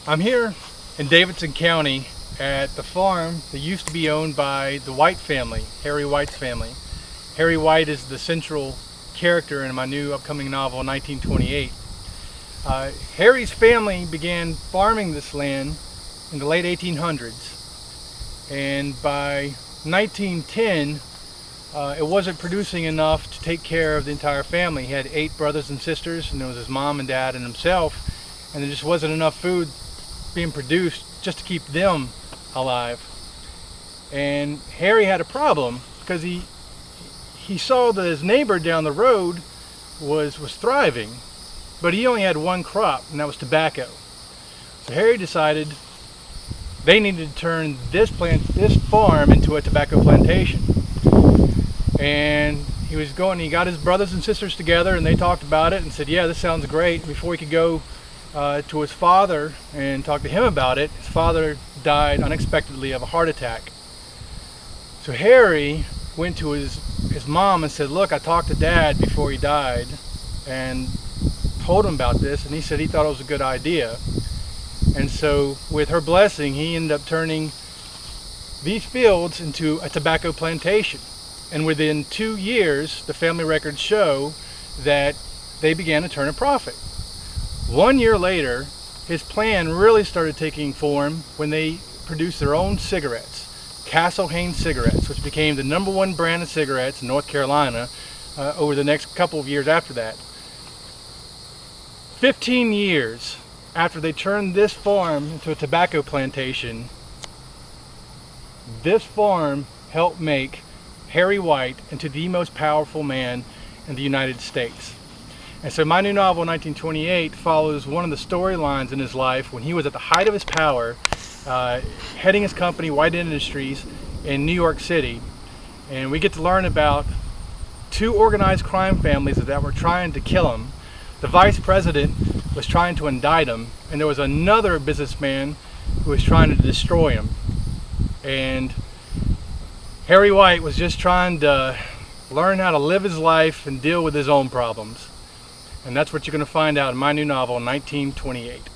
I'm here in Davidson County at the farm that used to be owned by the White family, Harry White's family. Harry White is the central character in my new upcoming novel, 1928. Harry's family began farming this land in the late 1800s, and by 1910 it wasn't producing enough to take care of the entire family. He had 8 brothers and sisters, and there was his mom and dad and himself, and there just wasn't enough food being produced just to keep them alive. And Harry had a problem because he saw that his neighbor down the road was thriving, but he only had one crop, and that was tobacco. So Harry decided they needed to turn this farm into a tobacco plantation. And he got his brothers and sisters together, and they talked about it and said, yeah, this sounds great. Before he could go to his father and talk to him about it, his father died unexpectedly of a heart attack. So Harry went to his mom and said, look, I talked to Dad before he died and told him about this, and he said he thought it was a good idea. And so with her blessing, he ended up turning these fields into a tobacco plantation. And within 2 years, the family records show that they began to turn a profit. 1 year later, his plan really started taking form when they produced their own cigarettes, Castle Haynes cigarettes, which became the #1 brand of cigarettes in North Carolina over the next couple of years after that. 15 years after they turned this farm into a tobacco plantation, this farm helped make Harry White into the most powerful man in the United States. And so my new novel, 1928, follows one of the storylines in his life when he was at the height of his power, heading his company, White Industries, in New York City. And we get to learn about 2 organized crime families that were trying to kill him. The vice president was trying to indict him, and there was another businessman who was trying to destroy him. And Harry White was just trying to learn how to live his life and deal with his own problems. And that's what you're going to find out in my new novel, 1928.